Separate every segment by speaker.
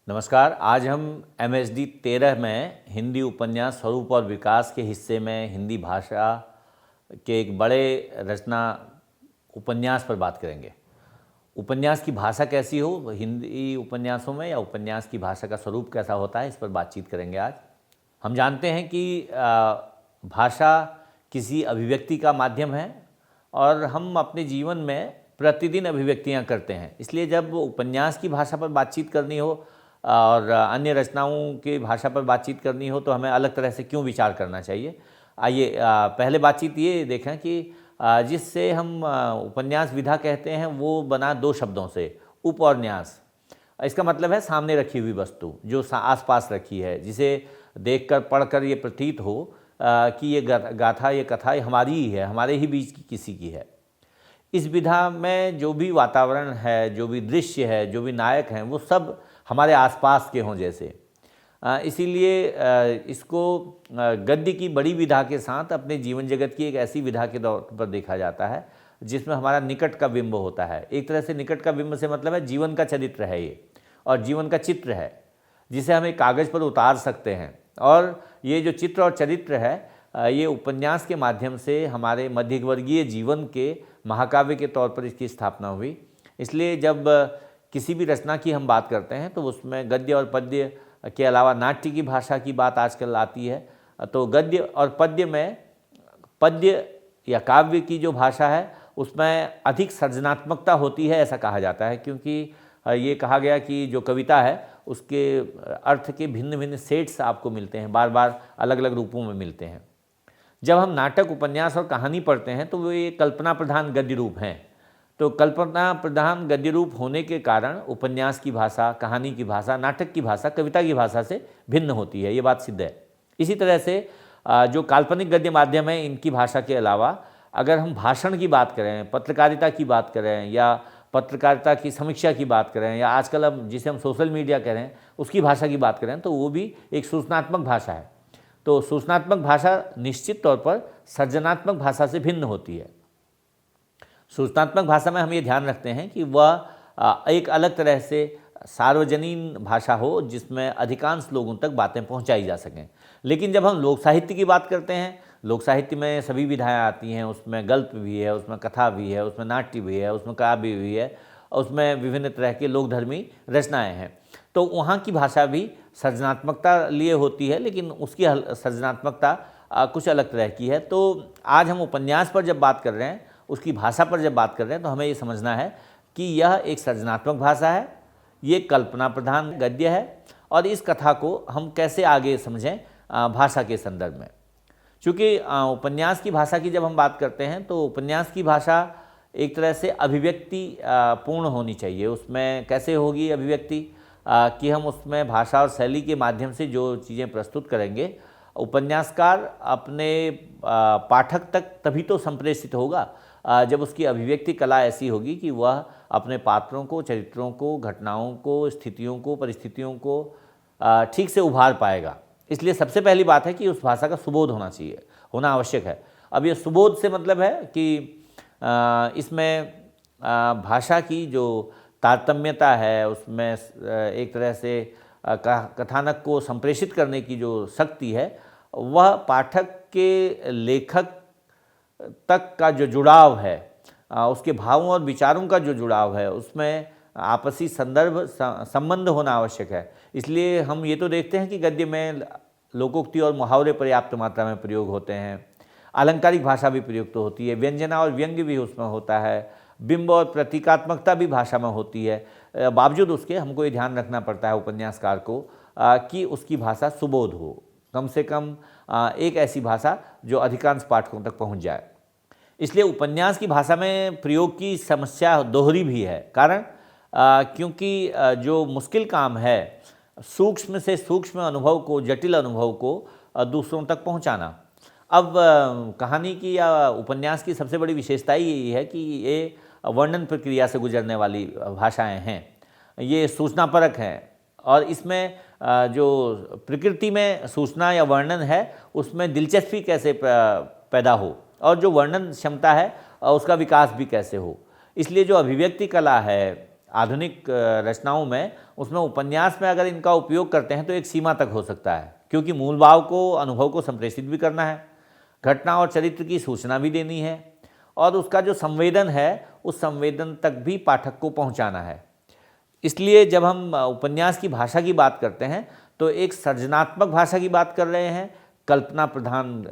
Speaker 1: नमस्कार। आज हम MSD 13 में हिंदी उपन्यास स्वरूप और विकास के हिस्से में हिंदी भाषा के एक बड़े रचना उपन्यास पर बात करेंगे। उपन्यास की भाषा कैसी हो हिंदी उपन्यासों में, या उपन्यास की भाषा का स्वरूप कैसा होता है, इस पर बातचीत करेंगे आज। हम जानते हैं कि भाषा किसी अभिव्यक्ति का माध्यम है और हम अपने जीवन में प्रतिदिन अभिव्यक्तियाँ करते हैं। इसलिए जब उपन्यास की भाषा पर बातचीत करनी हो और अन्य रचनाओं की भाषा पर बातचीत करनी हो तो हमें अलग तरह से क्यों विचार करना चाहिए। आइए पहले बातचीत ये देखें कि जिससे हम उपन्यास विधा कहते हैं वो बना दो शब्दों से, उप और न्यास। इसका मतलब है सामने रखी हुई वस्तु जो आसपास रखी है, जिसे देखकर पढ़कर ये प्रतीत हो कि ये गाथा, ये कथा हमारी ही है, हमारे ही बीच की किसी की है। इस विधा में जो भी वातावरण है, जो भी दृश्य है, जो भी नायक हैं, वो सब हमारे आसपास के हों जैसे। इसीलिए इसको गद्य की बड़ी विधा के साथ अपने जीवन जगत की एक ऐसी विधा के तौर पर देखा जाता है जिसमें हमारा निकट का बिंब होता है। एक तरह से निकट का बिंब से मतलब है जीवन का चरित्र है ये, और जीवन का चित्र है जिसे हम एक कागज़ पर उतार सकते हैं। और ये जो चित्र और चरित्र है ये उपन्यास के माध्यम से हमारे मध्यवर्गीय जीवन के महाकाव्य के तौर पर इसकी स्थापना हुई। इसलिए जब किसी भी रचना की हम बात करते हैं तो उसमें गद्य और पद्य के अलावा नाट्य की भाषा की बात आजकल आती है। तो गद्य और पद्य में, पद्य या काव्य की जो भाषा है उसमें अधिक सृजनात्मकता होती है, ऐसा कहा जाता है, क्योंकि ये कहा गया कि जो कविता है उसके अर्थ के भिन्न भिन्न सेट्स आपको मिलते हैं, बार बार अलग अलग रूपों में मिलते हैं। जब हम नाटक, उपन्यास और कहानी पढ़ते हैं तो वो ये कल्पना प्रधान गद्य रूप हैं। तो कल्पना प्रधान गद्य रूप होने के कारण उपन्यास की भाषा, कहानी की भाषा, नाटक की भाषा कविता की भाषा से भिन्न होती है, ये बात सिद्ध है। इसी तरह से जो काल्पनिक गद्य माध्यम है, इनकी भाषा के अलावा अगर हम भाषण की बात करें, पत्रकारिता की बात करें, या पत्रकारिता की समीक्षा की बात करें, या आजकल हम जिसे हम सोशल मीडिया कह रहे हैं उसकी भाषा की बात करें, तो वो भी एक सूचनात्मक भाषा है। तो सूचनात्मक भाषा निश्चित तौर पर सृजनात्मक भाषा से भिन्न होती है। सूचनात्मक भाषा में हम ये ध्यान रखते हैं कि वह एक अलग तरह से सार्वजनीन भाषा हो जिसमें अधिकांश लोगों तक बातें पहुंचाई जा सकें। लेकिन जब हम लोक साहित्य की बात करते हैं, लोक साहित्य में सभी विधाएं आती हैं, उसमें गल्प भी है, उसमें कथा भी है, उसमें नाट्य भी है, उसमें काव्य भी है, उसमें विभिन्न तरह के लोकधर्मी रचनाएँ हैं। तो वहाँ की भाषा भी सृजनात्मकता लिए होती है, लेकिन उसकी सृजनात्मकता कुछ अलग तरह की है। तो आज हम उपन्यास पर जब बात कर रहे हैं, उसकी भाषा पर जब बात कर रहे हैं, तो हमें ये समझना है कि यह एक सृजनात्मक भाषा है, ये कल्पना प्रधान गद्य है, और इस कथा को हम कैसे आगे समझें भाषा के संदर्भ में। चूँकि उपन्यास की भाषा की जब हम बात करते हैं तो उपन्यास की भाषा एक तरह से अभिव्यक्ति पूर्ण होनी चाहिए। उसमें कैसे होगी अभिव्यक्ति कि हम उसमें भाषा और शैली के माध्यम से जो चीज़ें प्रस्तुत करेंगे, उपन्यासकार अपने पाठक तक तभी तो संप्रेषित होगा जब उसकी अभिव्यक्ति कला ऐसी होगी कि वह अपने पात्रों को, चरित्रों को, घटनाओं को, स्थितियों को, परिस्थितियों को ठीक से उभार पाएगा। इसलिए सबसे पहली बात है कि उस भाषा का सुबोध होना चाहिए, होना आवश्यक है। अब ये सुबोध से मतलब है कि इसमें भाषा की जो तारतम्यता है, उसमें एक तरह से कथानक को संप्रेषित करने की जो शक्ति है, वह पाठक के लेखक तक का जो जुड़ाव है, उसके भावों और विचारों का जो जुड़ाव है, उसमें आपसी संबंध होना आवश्यक है। इसलिए हम ये तो देखते हैं कि गद्य में लोकोक्ति और मुहावरे पर्याप्त मात्रा में प्रयोग होते हैं, अलंकारिक भाषा भी प्रयुक्त होती है, व्यंजना और व्यंग्य भी उसमें होता है, बिंब और प्रतीकात्मकता भी भाषा में होती है। बावजूद उसके हमको ये ध्यान रखना पड़ता है उपन्यासकार को कि उसकी भाषा सुबोध हो, कम से कम एक ऐसी भाषा जो अधिकांश पाठकों तक पहुंच जाए। इसलिए उपन्यास की भाषा में प्रयोग की समस्या दोहरी भी है। कारण क्योंकि जो मुश्किल काम है सूक्ष्म से सूक्ष्म अनुभव को, जटिल अनुभव को दूसरों तक पहुंचाना। अब कहानी की या उपन्यास की सबसे बड़ी विशेषता ही यही है कि ये वर्णन प्रक्रिया से गुजरने वाली भाषाएं हैं, ये सूचनापरक हैं, और इसमें जो प्रकृति में सूचना या वर्णन है उसमें दिलचस्पी कैसे पैदा हो, और जो वर्णन क्षमता है उसका विकास भी कैसे हो। इसलिए जो अभिव्यक्ति कला है, आधुनिक रचनाओं में, उसमें उपन्यास में अगर इनका उपयोग करते हैं तो एक सीमा तक हो सकता है, क्योंकि मूल भाव को, अनुभव को संप्रेषित भी करना है, घटना और चरित्र की सूचना भी देनी है, और उसका जो संवेदन है उस संवेदन तक भी पाठक को पहुंचाना है। इसलिए जब हम उपन्यास की भाषा की बात करते हैं तो एक सृजनात्मक भाषा की बात कर रहे हैं, कल्पना प्रधान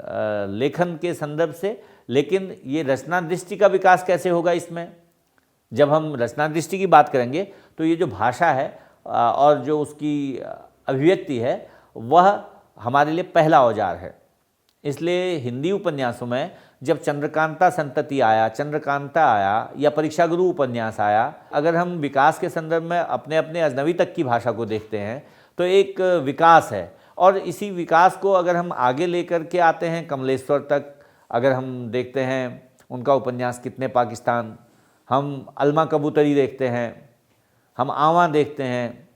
Speaker 1: लेखन के संदर्भ से। लेकिन ये रचना दृष्टि का विकास कैसे होगा इसमें? जब हम रचना दृष्टि की बात करेंगे तो ये जो भाषा है और जो उसकी अभिव्यक्ति है वह हमारे लिए पहला औजार है। इसलिए हिंदी उपन्यासों में जब चंद्रकांता संतति आया, चंद्रकांता आया, या परीक्षा गुरु उपन्यास आया, अगर हम विकास के संदर्भ में अपने अपने अजनबी तक की भाषा को देखते हैं तो एक विकास है। और इसी विकास को अगर हम आगे लेकर के आते हैं कमलेश्वर तक, अगर हम देखते हैं उनका उपन्यास कितने पाकिस्तान, हम अलमा कबूतरी देखते हैं, हम आवां देखते हैं,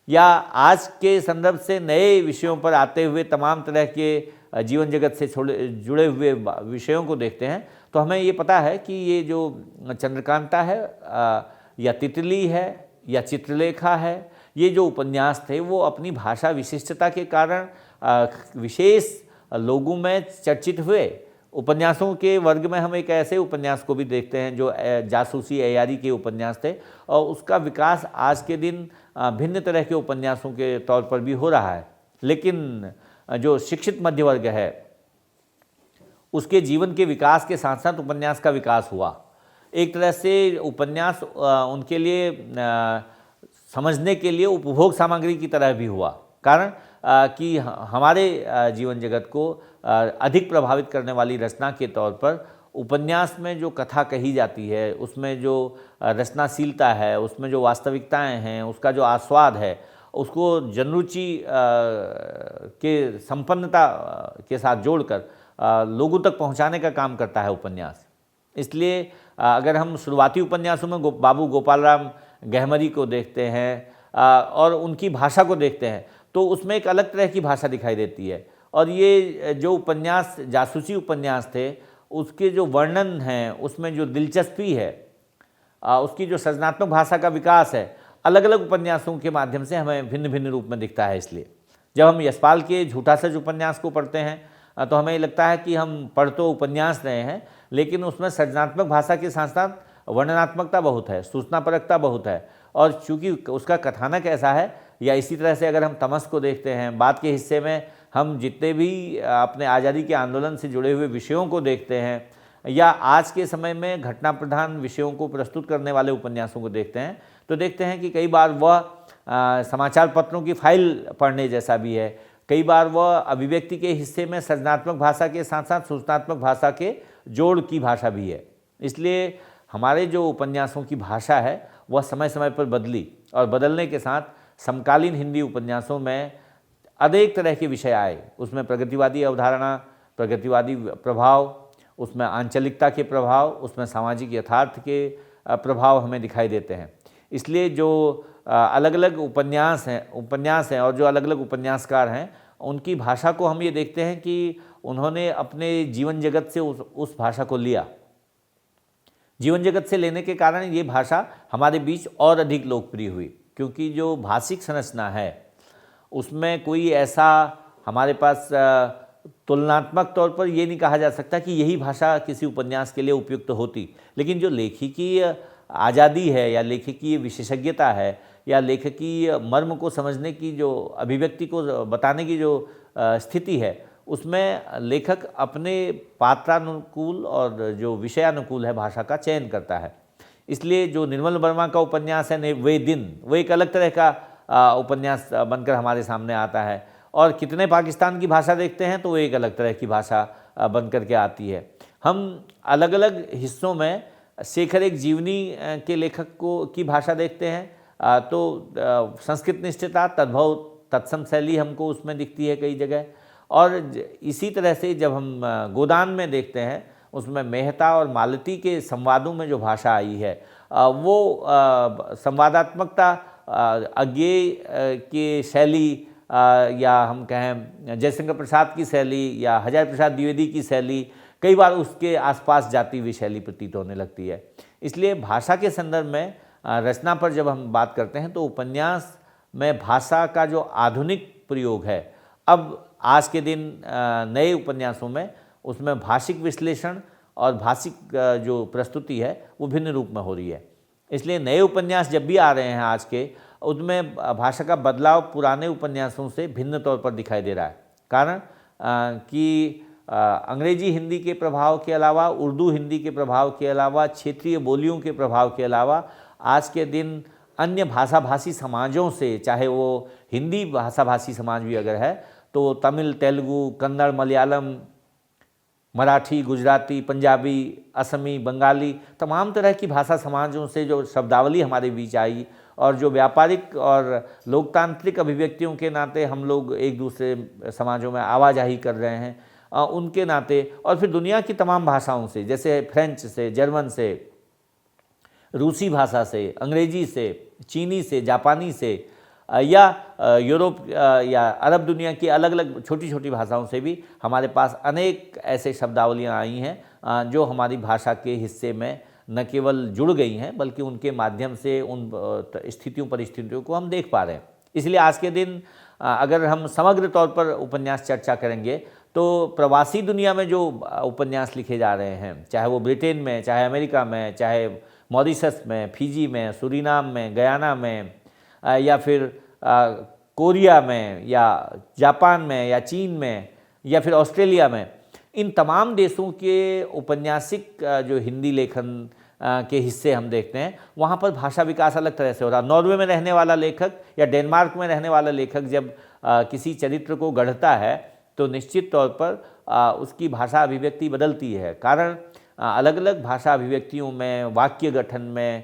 Speaker 1: या आज के संदर्भ से नए विषयों पर आते हुए तमाम तरह के जीवन जगत से जुड़े हुए विषयों को देखते हैं, तो हमें ये पता है कि ये जो चंद्रकांता है या तितली है या चित्रलेखा है, ये जो उपन्यास थे वो अपनी भाषा विशिष्टता के कारण विशेष लोगों में चर्चित हुए। उपन्यासों के वर्ग में हम एक ऐसे उपन्यास को भी देखते हैं जो जासूसी अय्यारी के उपन्यास थे, और उसका विकास आज के दिन भिन्न तरह के उपन्यासों के तौर पर भी हो रहा है। लेकिन जो शिक्षित मध्य वर्ग है उसके जीवन के विकास के साथ साथ उपन्यास का विकास हुआ। एक तरह से उपन्यास उनके लिए समझने के लिए उपभोग सामग्री की तरह भी हुआ, कारण कि हमारे जीवन जगत को अधिक प्रभावित करने वाली रचना के तौर पर उपन्यास में जो कथा कही जाती है, उसमें जो रचनाशीलता है, उसमें जो वास्तविकताएं हैं, उसका जो आस्वाद है, उसको जनरुचि के संपन्नता के साथ जोड़कर लोगों तक पहुंचाने का काम करता है उपन्यास। इसलिए अगर हम शुरुआती उपन्यासों में बाबू गोपाल राम गहमरी को देखते हैं और उनकी भाषा को देखते हैं तो उसमें एक अलग तरह की भाषा दिखाई देती है। और ये जो उपन्यास जासूसी उपन्यास थे उसके जो वर्णन हैं, उसमें जो दिलचस्पी है, उसकी जो सृजनात्मक भाषा का विकास है, अलग अलग उपन्यासों के माध्यम से हमें भिन्न भिन्न रूप में दिखता है। इसलिए जब हम यशपाल के झूठा सच उपन्यास को पढ़ते हैं तो हमें लगता है कि हम पढ़ तो उपन्यास रहे हैं, लेकिन उसमें सृजनात्मक भाषा के साथ साथ वर्णनात्मकता बहुत है, सूचनापरकता बहुत है। और चूँकि उसका कथानक ऐसा है, या इसी तरह से अगर हम तमस को देखते हैं, बाद के हिस्से में हम जितने भी अपने आज़ादी के आंदोलन से जुड़े हुए विषयों को देखते हैं, या आज के समय में घटना प्रधान विषयों को प्रस्तुत करने वाले उपन्यासों को देखते हैं, तो देखते हैं कि कई बार वह समाचार पत्रों की फाइल पढ़ने जैसा भी है, कई बार वह अभिव्यक्ति के हिस्से में सृजनात्मक भाषा के साथ साथ सूचनात्मक भाषा के जोड़ की भाषा भी है। इसलिए हमारे जो उपन्यासों की भाषा है वह समय समय पर बदली, और बदलने के साथ समकालीन हिंदी उपन्यासों में अनेक तरह के विषय आए। उसमें प्रगतिवादी अवधारणा, प्रगतिवादी प्रभाव, उसमें आंचलिकता के प्रभाव, उसमें सामाजिक यथार्थ के प्रभाव हमें दिखाई देते हैं। इसलिए जो अलग अलग उपन्यास हैं और जो अलग अलग उपन्यासकार हैं, उनकी भाषा को हम ये देखते हैं कि उन्होंने अपने जीवन जगत से उस भाषा को लिया। जीवन जगत से लेने के कारण ये भाषा हमारे बीच और अधिक लोकप्रिय हुई, क्योंकि जो भाषिक संरचना है उसमें कोई ऐसा हमारे पास तुलनात्मक तौर पर ये नहीं कहा जा सकता कि यही भाषा किसी उपन्यास के लिए उपयुक्त होती, लेकिन जो लेखिकीय आज़ादी है, या लेखकीय विशेषज्ञता है, या लेखकीय मर्म को समझने की जो अभिव्यक्ति को बताने की जो स्थिति है, उसमें लेखक अपने पात्रानुकूल और जो विषयानुकूल है भाषा का चयन करता है। इसलिए जो निर्मल वर्मा का उपन्यास है वे दिन, वो एक अलग तरह का उपन्यास बनकर हमारे सामने आता है, और कितने पाकिस्तान की भाषा देखते हैं तो वो एक अलग तरह की भाषा बनकर के आती है। हम अलग अलग हिस्सों में शेखर एक जीवनी के लेखक की भाषा देखते हैं तो संस्कृत निष्ठता, तद्भव, तत्सम शैली हमको उसमें दिखती है कई जगह। और इसी तरह से जब हम गोदान में देखते हैं, उसमें मेहता और मालती के संवादों में जो भाषा आई है वो संवादात्मकता, अज्ञेय की शैली, या हम कहें जयशंकर प्रसाद की शैली या हजारी प्रसाद द्विवेदी की शैली, कई बार उसके आसपास जाती हुई शैली प्रतीत होने लगती है। इसलिए भाषा के संदर्भ में रचना पर जब हम बात करते हैं तो उपन्यास में भाषा का जो आधुनिक प्रयोग है, अब आज के दिन नए उपन्यासों में उसमें भाषिक विश्लेषण और भाषिक जो प्रस्तुति है वो भिन्न रूप में हो रही है। इसलिए नए उपन्यास जब भी आ रहे हैं आज के, उसमें भाषा का बदलाव पुराने उपन्यासों से भिन्न तौर पर दिखाई दे रहा है। कारण कि अंग्रेजी हिंदी के प्रभाव के अलावा, उर्दू हिंदी के प्रभाव के अलावा, क्षेत्रीय बोलियों के प्रभाव के अलावा आज के दिन अन्य भाषाभाषी समाजों से, चाहे वो हिंदी भाषाभाषी समाज भी अगर है तो तमिल, तेलुगु, कन्नड़, मलयालम, मराठी, गुजराती, पंजाबी, असमी, बंगाली, तमाम तरह की भाषा समाजों से जो शब्दावली हमारे बीच आई और जो व्यापारिक और लोकतांत्रिक अभिव्यक्तियों के नाते हम लोग एक दूसरे समाजों में आवाजाही कर रहे हैं, उनके नाते, और फिर दुनिया की तमाम भाषाओं से, जैसे फ्रेंच से, जर्मन से, रूसी भाषा से, अंग्रेजी से, चीनी से, जापानी से, या यूरोप या अरब दुनिया की अलग अलग छोटी छोटी भाषाओं से भी हमारे पास अनेक ऐसे शब्दावलियाँ आई हैं जो हमारी भाषा के हिस्से में न केवल जुड़ गई हैं बल्कि उनके माध्यम से उन स्थितियों परिस्थितियों को हम देख पा रहे हैं। इसलिए आज के दिन अगर हम समग्र तौर पर उपन्यास चर्चा करेंगे तो प्रवासी दुनिया में जो उपन्यास लिखे जा रहे हैं, चाहे वो ब्रिटेन में, चाहे अमेरिका में, चाहे मॉरिशस में, फिजी में, सूरीनाम में, गयाना में, या फिर कोरिया में, या जापान में, या चीन में, या फिर ऑस्ट्रेलिया में, इन तमाम देशों के औपन्यासिक जो हिंदी लेखन के हिस्से हम देखते हैं, वहाँ पर भाषा विकास अलग तरह से हो रहा है। नॉर्वे में रहने वाला लेखक या डेनमार्क में रहने वाला लेखक जब किसी चरित्र को गढ़ता है तो निश्चित तौर पर उसकी भाषा अभिव्यक्ति बदलती है। कारण अलग अलग भाषा अभिव्यक्तियों में, वाक्य गठन में,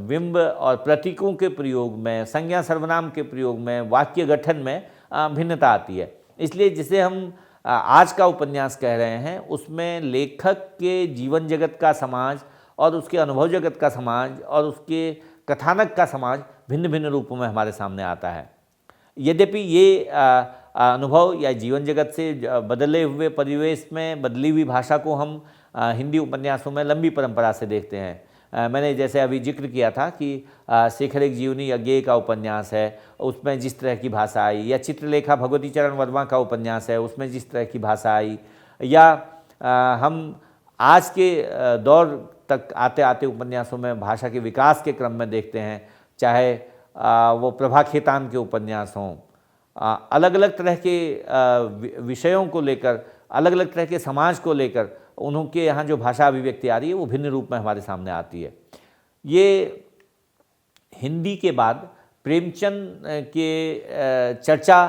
Speaker 1: बिंब और प्रतीकों के प्रयोग में, संज्ञा सर्वनाम के प्रयोग में, वाक्य गठन में भिन्नता आती है। इसलिए जिसे हम आज का उपन्यास कह रहे हैं उसमें लेखक के जीवन जगत का समाज और उसके अनुभव जगत का समाज और उसके कथानक का समाज भिन्न भिन्न रूपों में हमारे सामने आता है। यद्यपि ये अनुभव या जीवन जगत से बदले हुए परिवेश में बदली हुई भाषा को हम हिंदी उपन्यासों में लंबी परंपरा से देखते हैं। मैंने जैसे अभी जिक्र किया था कि शेखर एक जीवनी अज्ञेय का उपन्यास है, उसमें जिस तरह की भाषा आई, या चित्रलेखा भगवती चरण वर्मा का उपन्यास है, उसमें जिस तरह की भाषा आई, या हम आज के दौर तक आते आते उपन्यासों में भाषा के विकास के क्रम में देखते हैं, चाहे वो प्रभा खेतान के उपन्यास हों, अलग अलग तरह के विषयों को लेकर, अलग अलग तरह के समाज को लेकर उनके यहाँ जो भाषा अभिव्यक्ति आ रही है वो भिन्न रूप में हमारे सामने आती है। ये हिंदी के बाद प्रेमचंद के चर्चा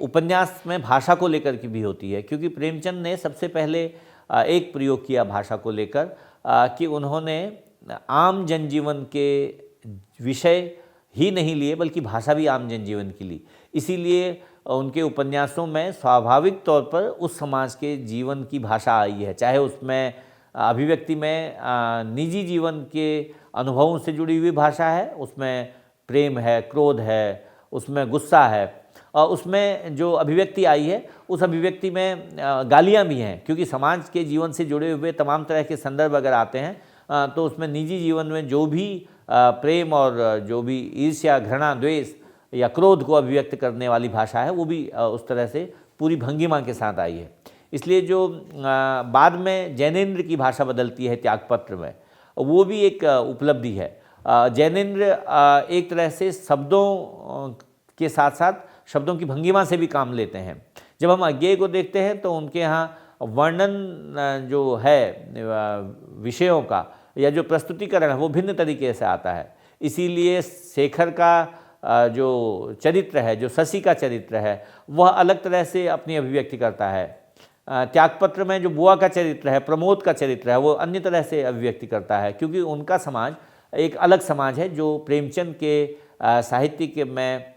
Speaker 1: उपन्यास में भाषा को लेकर की भी होती है, क्योंकि प्रेमचंद ने सबसे पहले एक प्रयोग किया भाषा को लेकर कि उन्होंने आम जनजीवन के विषय ही नहीं लिए बल्कि भाषा भी आम जनजीवन की ली। इसीलिए उनके उपन्यासों में स्वाभाविक तौर पर उस समाज के जीवन की भाषा आई है, चाहे उसमें अभिव्यक्ति में निजी जीवन के अनुभवों से जुड़ी हुई भाषा है, उसमें प्रेम है, क्रोध है, उसमें गुस्सा है, और उसमें जो अभिव्यक्ति आई है उस अभिव्यक्ति में गालियाँ भी हैं, क्योंकि समाज के जीवन से जुड़े हुए तमाम तरह के संदर्भ अगर आते हैं तो उसमें निजी जीवन में जो भी प्रेम और जो भी ईर्ष्या, घृणा, द्वेष या क्रोध को अभिव्यक्त करने वाली भाषा है वो भी उस तरह से पूरी भंगिमा के साथ आई है। इसलिए जो बाद में जैनेन्द्र की भाषा बदलती है त्यागपत्र में, वो भी एक उपलब्धि है। जैनेन्द्र एक तरह से शब्दों के साथ साथ शब्दों की भंगिमा से भी काम लेते हैं। जब हम अज्ञेय को देखते हैं तो उनके यहाँ वर्णन जो है विषयों का या जो प्रस्तुतिकरण है वो भिन्न तरीके से आता है। इसीलिए शेखर का जो चरित्र है, जो शशि का चरित्र है, वह अलग तरह से अपनी अभिव्यक्ति करता है। त्यागपत्र में जो बुआ का चरित्र है, प्रमोद का चरित्र है, वो अन्य तरह से अभिव्यक्ति करता है, क्योंकि उनका समाज एक अलग समाज है जो प्रेमचंद के साहित्य के में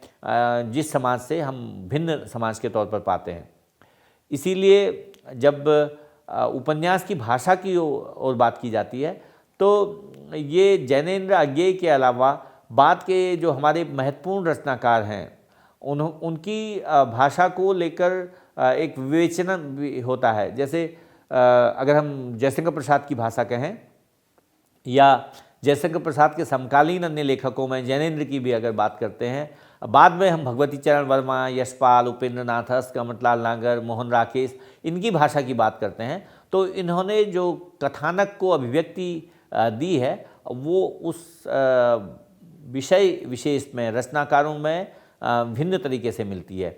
Speaker 1: जिस समाज से हम भिन्न समाज के तौर पर पाते हैं। इसीलिए जब उपन्यास की भाषा की ओर बात की जाती है तो ये जैनेन्द्र अज्ञेय के अलावा बाद के जो हमारे महत्वपूर्ण रचनाकार हैं उनकी भाषा को लेकर एक विवेचना भी होता है। जैसे अगर हम जयशंकर प्रसाद की भाषा कहें या जयशंकर प्रसाद के समकालीन अन्य लेखकों में जैनेन्द्र की भी अगर बात करते हैं, बाद में हम भगवती चरण वर्मा, यशपाल, उपेंद्र नाथ हंस, कमतलाल नागर, मोहन राकेश, इनकी भाषा की बात करते हैं, तो इन्होंने जो कथानक को अभिव्यक्ति दी है वो उस विषय विशेष में रचनाकारों में भिन्न तरीके से मिलती है।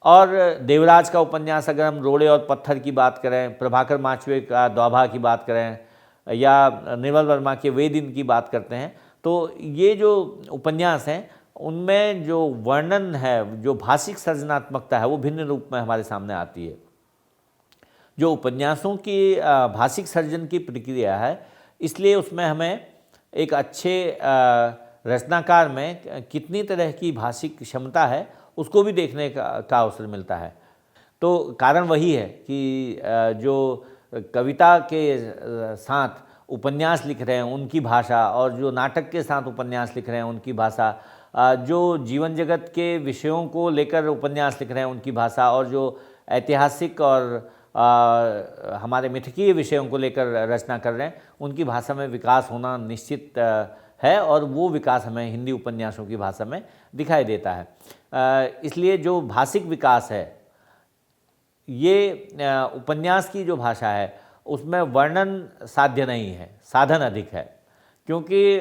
Speaker 1: और देवराज का उपन्यास अगर हम रोड़े और पत्थर की बात करें, प्रभाकर माचवे का द्वाभा की बात करें, या निर्मल वर्मा के वे दिन की बात करते हैं, तो ये जो उपन्यास हैं उनमें जो वर्णन है, जो भाषिक सृजनात्मकता है, वो भिन्न रूप में हमारे सामने आती है। जो उपन्यासों की भाषिक सर्जन की प्रक्रिया है, इसलिए उसमें हमें एक अच्छे रचनाकार में कितनी तरह की भाषिक क्षमता है उसको भी देखने का अवसर मिलता है। तो कारण वही है कि जो कविता के साथ उपन्यास लिख रहे हैं उनकी भाषा, और जो नाटक के साथ उपन्यास लिख रहे हैं उनकी भाषा, जो जीवन जगत के विषयों को लेकर उपन्यास लिख रहे हैं उनकी भाषा, और जो ऐतिहासिक और हमारे मिथकीय विषयों को लेकर रचना कर रहे हैं उनकी भाषा में विकास होना निश्चित है, और वो विकास हमें हिंदी उपन्यासों की भाषा में दिखाई देता है। इसलिए जो भाषिक विकास है, ये उपन्यास की जो भाषा है उसमें वर्णन साध्य नहीं है, साधन अधिक है, क्योंकि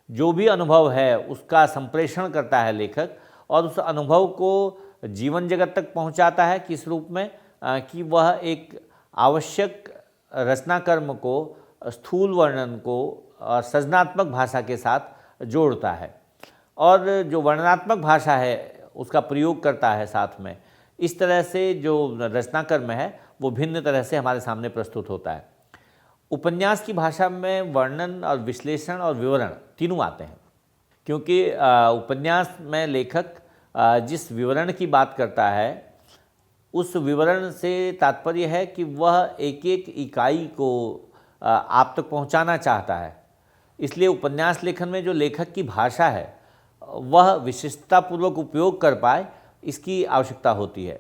Speaker 1: जो भी अनुभव है उसका संप्रेषण करता है लेखक, और उस अनुभव को जीवन जगत तक पहुंचाता है किस रूप में कि वह एक आवश्यक रचनाकर्म को, स्थूल वर्णन को और सृजनात्मक भाषा के साथ जोड़ता है, और जो वर्णनात्मक भाषा है उसका प्रयोग करता है साथ में। इस तरह से जो रचनाकर्म है वो भिन्न तरह से हमारे सामने प्रस्तुत होता है। उपन्यास की भाषा में वर्णन और विश्लेषण और विवरण तीनों आते हैं, क्योंकि उपन्यास में लेखक जिस विवरण की बात करता है उस विवरण से तात्पर्य है कि वह एक एक इकाई को आप तक पहुंचाना चाहता है। इसलिए उपन्यास लेखन में जो लेखक की भाषा है वह विशिष्टतापूर्वक उपयोग कर पाए, इसकी आवश्यकता होती है।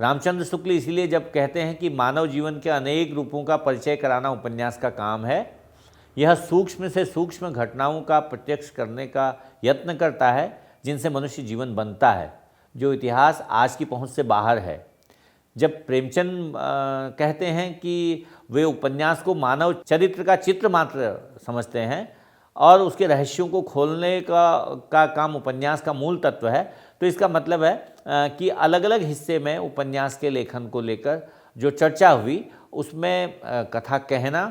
Speaker 1: रामचंद्र शुक्ल इसीलिए जब कहते हैं कि मानव जीवन के अनेक रूपों का परिचय कराना उपन्यास का काम है, यह सूक्ष्म से सूक्ष्म घटनाओं का प्रत्यक्ष करने का यत्न करता है जिनसे मनुष्य जीवन बनता है, जो इतिहास आज की पहुंच से बाहर है। जब प्रेमचंद कहते हैं कि वे उपन्यास को मानव चरित्र का चित्र मात्र समझते हैं और उसके रहस्यों को खोलने का काम उपन्यास का मूल तत्व है, तो इसका मतलब है कि अलग अलग हिस्से में उपन्यास के लेखन को लेकर जो चर्चा हुई उसमें कथा कहना,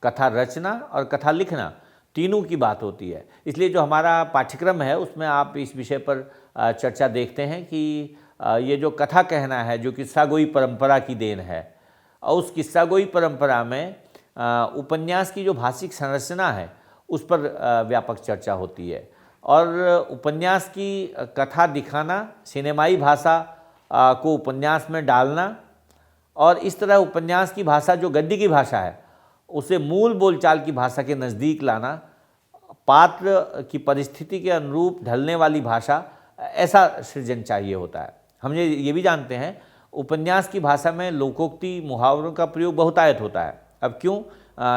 Speaker 1: कथा रचना और कथा लिखना तीनों की बात होती है। इसलिए जो हमारा पाठ्यक्रम है उसमें आप इस विषय पर चर्चा देखते हैं कि ये जो कथा कहना है जो किस्सागोई परंपरा की देन है, और उस किस्सागोई परंपरा में उपन्यास की जो भाषिक संरचना है उस पर व्यापक चर्चा होती है, और उपन्यास की कथा दिखाना, सिनेमाई भाषा को उपन्यास में डालना, और इस तरह उपन्यास की भाषा जो गद्य की भाषा है उसे मूल बोलचाल की भाषा के नज़दीक लाना, पात्र की परिस्थिति के अनुरूप ढलने वाली भाषा, ऐसा सृजन चाहिए होता है। हम ये भी जानते हैं उपन्यास की भाषा में लोकोक्ति, मुहावरों का प्रयोग बहुतायत होता है। अब क्यों?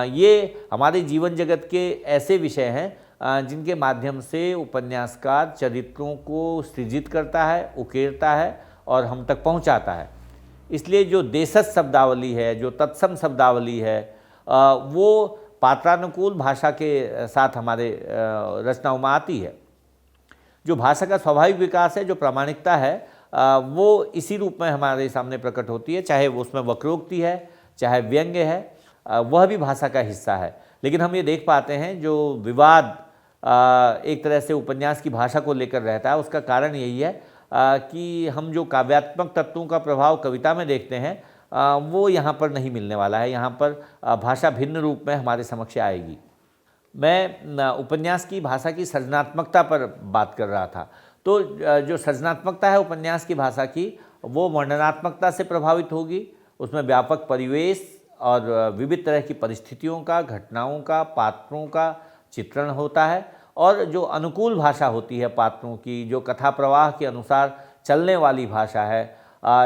Speaker 1: ये हमारे जीवन जगत के ऐसे विषय हैं जिनके माध्यम से उपन्यासकार चरित्रों को सृजित करता है, उकेरता है और हम तक पहुंचाता है। इसलिए जो देशज शब्दावली है, जो तत्सम शब्दावली है, वो पात्रानुकूल भाषा के साथ हमारे रचनाओं में आती है। जो भाषा का स्वाभाविक विकास है, जो प्रामाणिकता है, वो इसी रूप में हमारे सामने प्रकट होती है, चाहे वो उसमें वक्रोक्ति है, चाहे व्यंग्य है, वह भी भाषा का हिस्सा है। लेकिन हम ये देख पाते हैं जो विवाद एक तरह से उपन्यास की भाषा को लेकर रहता है, उसका कारण यही है कि हम जो काव्यात्मक तत्वों का प्रभाव कविता में देखते हैं वो यहाँ पर नहीं मिलने वाला है। यहाँ पर भाषा भिन्न रूप में हमारे समक्ष आएगी। मैं उपन्यास की भाषा की सृजनात्मकता पर बात कर रहा था। तो जो सृजनात्मकता है उपन्यास की भाषा की, वो वर्णनात्मकता से प्रभावित होगी। उसमें व्यापक परिवेश और विविध तरह की परिस्थितियों का, घटनाओं का, पात्रों का चित्रण होता है, और जो अनुकूल भाषा होती है पात्रों की, जो कथा प्रवाह के अनुसार चलने वाली भाषा है,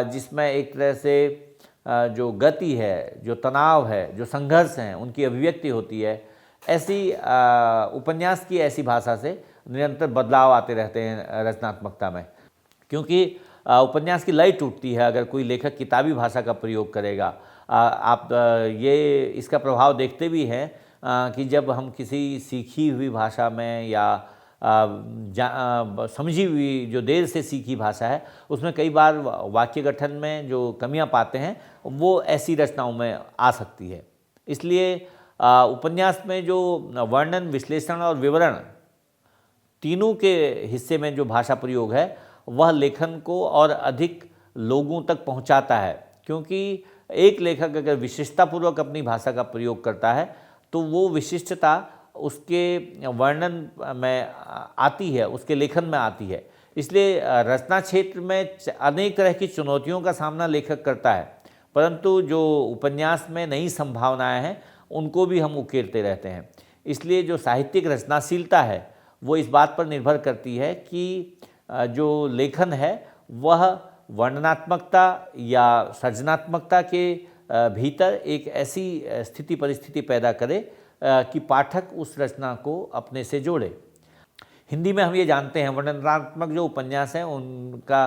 Speaker 1: जिसमें एक तरह से जो गति है, जो तनाव है, जो संघर्ष हैं, उनकी अभिव्यक्ति होती है, ऐसी उपन्यास की ऐसी भाषा से निरंतर बदलाव आते रहते हैं रचनात्मकता में, क्योंकि उपन्यास की लय टूटती है अगर कोई लेखक किताबी भाषा का प्रयोग करेगा। आप ये इसका प्रभाव देखते भी हैं कि जब हम किसी सीखी हुई भाषा में या समझी हुई जो देर से सीखी भाषा है उसमें कई बार वाक्य गठन में जो कमियां पाते हैं वो ऐसी रचनाओं में आ सकती है। इसलिए उपन्यास में जो वर्णन, विश्लेषण और विवरण तीनों के हिस्से में जो भाषा प्रयोग है वह लेखन को और अधिक लोगों तक पहुंचाता है, क्योंकि एक लेखक अगर विशिष्टतापूर्वक अपनी भाषा का प्रयोग करता है तो वो विशिष्टता उसके वर्णन में आती है, उसके लेखन में आती है। इसलिए रचना क्षेत्र में अनेक तरह की चुनौतियों का सामना लेखक करता है, परंतु जो उपन्यास में नई संभावनाएं हैं उनको भी हम उकेरते रहते हैं। इसलिए जो साहित्यिक रचनाशीलता है वो इस बात पर निर्भर करती है कि जो लेखन है वह वर्णनात्मकता या सृजनात्मकता के भीतर एक ऐसी स्थिति परिस्थिति पैदा करे कि पाठक उस रचना को अपने से जोड़े। हिंदी में हम ये जानते हैं वर्णनात्मक जो उपन्यास हैं उनका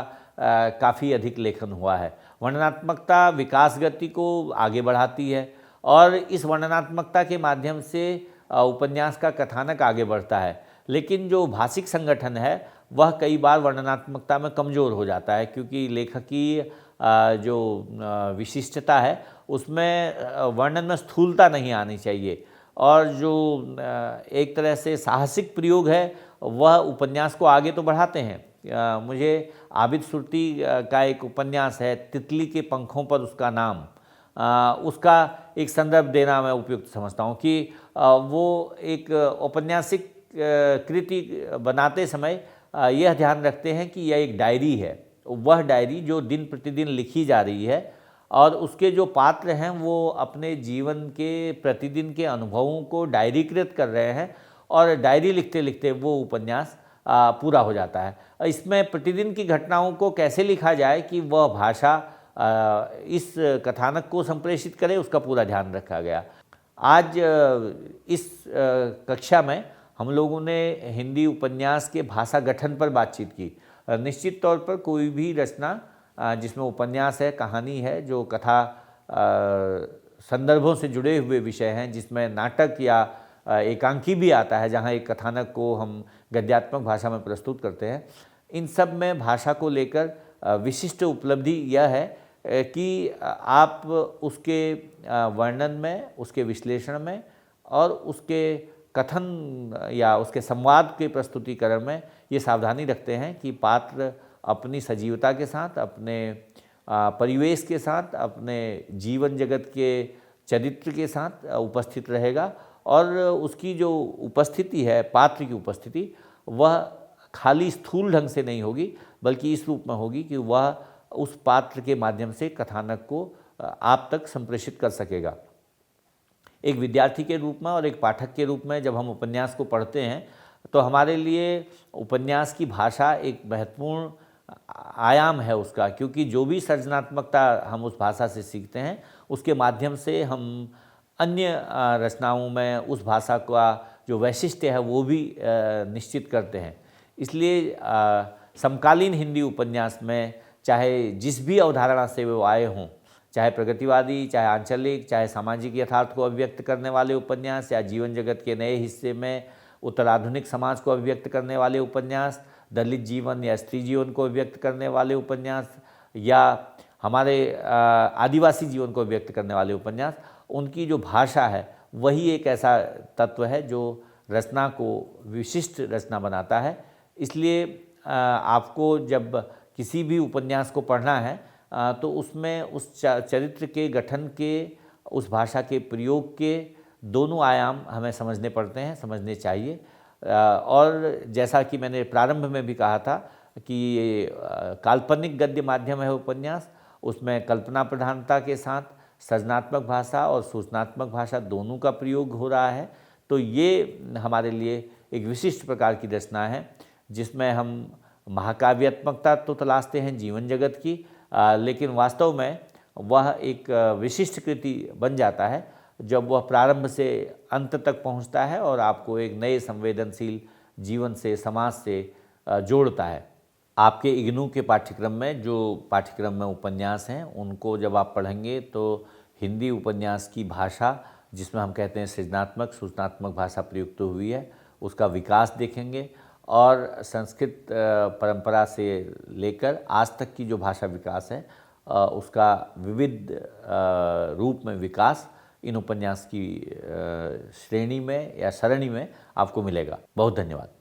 Speaker 1: काफ़ी अधिक लेखन हुआ है। वर्णनात्मकता विकास गति को आगे बढ़ाती है और इस वर्णनात्मकता के माध्यम से उपन्यास का कथानक आगे बढ़ता है, लेकिन जो भाषिक संगठन है वह कई बार वर्णनात्मकता में कमज़ोर हो जाता है, क्योंकि लेखक की जो विशिष्टता है उसमें वर्णन में स्थूलता नहीं आनी चाहिए और जो एक तरह से साहसिक प्रयोग है वह उपन्यास को आगे तो बढ़ाते हैं। मुझे आबिद सुरती का एक उपन्यास है तितली के पंखों पर उसका नाम, उसका एक संदर्भ देना मैं उपयुक्त समझता हूँ कि वो एक औपन्यासिक कृति बनाते समय यह ध्यान रखते हैं कि यह एक डायरी है, वह डायरी जो दिन प्रतिदिन लिखी जा रही है और उसके जो पात्र हैं वो अपने जीवन के प्रतिदिन के अनुभवों को डायरीकृत कर रहे हैं और डायरी लिखते लिखते वो उपन्यास पूरा हो जाता है। इसमें प्रतिदिन की घटनाओं को कैसे लिखा जाए कि वह भाषा इस कथानक को संप्रेषित करे, उसका पूरा ध्यान रखा गया। आज इस कक्षा में हम लोगों ने हिंदी उपन्यास के भाषा गठन पर बातचीत की। निश्चित तौर पर कोई भी रचना जिसमें उपन्यास है, कहानी है, जो कथा संदर्भों से जुड़े हुए विषय हैं, जिसमें नाटक या एकांकी भी आता है जहाँ एक कथानक को हम गद्यात्मक भाषा में प्रस्तुत करते हैं, इन सब में भाषा को लेकर विशिष्ट उपलब्धि यह है कि आप उसके वर्णन में, उसके विश्लेषण में और उसके कथन या उसके संवाद के प्रस्तुतिकरण में ये सावधानी रखते हैं कि पात्र अपनी सजीवता के साथ, अपने परिवेश के साथ, अपने जीवन जगत के चरित्र के साथ उपस्थित रहेगा और उसकी जो उपस्थिति है, पात्र की उपस्थिति, वह खाली स्थूल ढंग से नहीं होगी बल्कि इस रूप में होगी कि वह उस पात्र के माध्यम से कथानक को आप तक संप्रेषित कर सकेगा। एक विद्यार्थी के रूप में और एक पाठक के रूप में जब हम उपन्यास को पढ़ते हैं तो हमारे लिए उपन्यास की भाषा एक महत्वपूर्ण आयाम है उसका, क्योंकि जो भी सृजनात्मकता हम उस भाषा से सीखते हैं उसके माध्यम से हम अन्य रचनाओं में उस भाषा का जो वैशिष्ट्य है वो भी निश्चित करते हैं। इसलिए समकालीन हिंदी उपन्यास में चाहे जिस भी अवधारणा से वो आए हों, चाहे प्रगतिवादी, चाहे आंचलिक, चाहे सामाजिक यथार्थ को अभिव्यक्त करने वाले उपन्यास या जीवन जगत के नए हिस्से में उत्तराधुनिक समाज को अभिव्यक्त करने वाले उपन्यास, दलित जीवन या स्त्री जीवन को अभिव्यक्त करने वाले उपन्यास या हमारे आदिवासी जीवन को अभिव्यक्त करने वाले उपन्यास, उनकी जो भाषा है वही एक ऐसा तत्व है जो रचना को विशिष्ट रचना बनाता है। इसलिए आपको जब किसी भी उपन्यास को पढ़ना है तो उसमें उस चरित्र के गठन के, उस भाषा के प्रयोग के दोनों आयाम हमें समझने पड़ते हैं, समझने चाहिए। और जैसा कि मैंने प्रारंभ में भी कहा था कि ये काल्पनिक गद्य माध्यम है उपन्यास, उसमें कल्पना प्रधानता के साथ सृजनात्मक भाषा और सूचनात्मक भाषा दोनों का प्रयोग हो रहा है। तो ये हमारे लिए एक विशिष्ट प्रकार की रचना है जिसमें हम महाकाव्यात्मकता तो तलाशते हैं जीवन जगत की, लेकिन वास्तव में वह एक विशिष्ट कृति बन जाता है जब वह प्रारंभ से अंत तक पहुंचता है और आपको एक नए संवेदनशील जीवन से, समाज से जोड़ता है। आपके इग्नू के पाठ्यक्रम में जो पाठ्यक्रम में उपन्यास हैं उनको जब आप पढ़ेंगे तो हिंदी उपन्यास की भाषा, जिसमें हम कहते हैं सृजनात्मक सूचनात्मक भाषा प्रयुक्त हुई है, उसका विकास देखेंगे और संस्कृत परंपरा से लेकर आज तक की जो भाषा विकास है उसका विविध रूप में विकास इन उपन्यास की श्रेणी में या सरणी में आपको मिलेगा। बहुत धन्यवाद।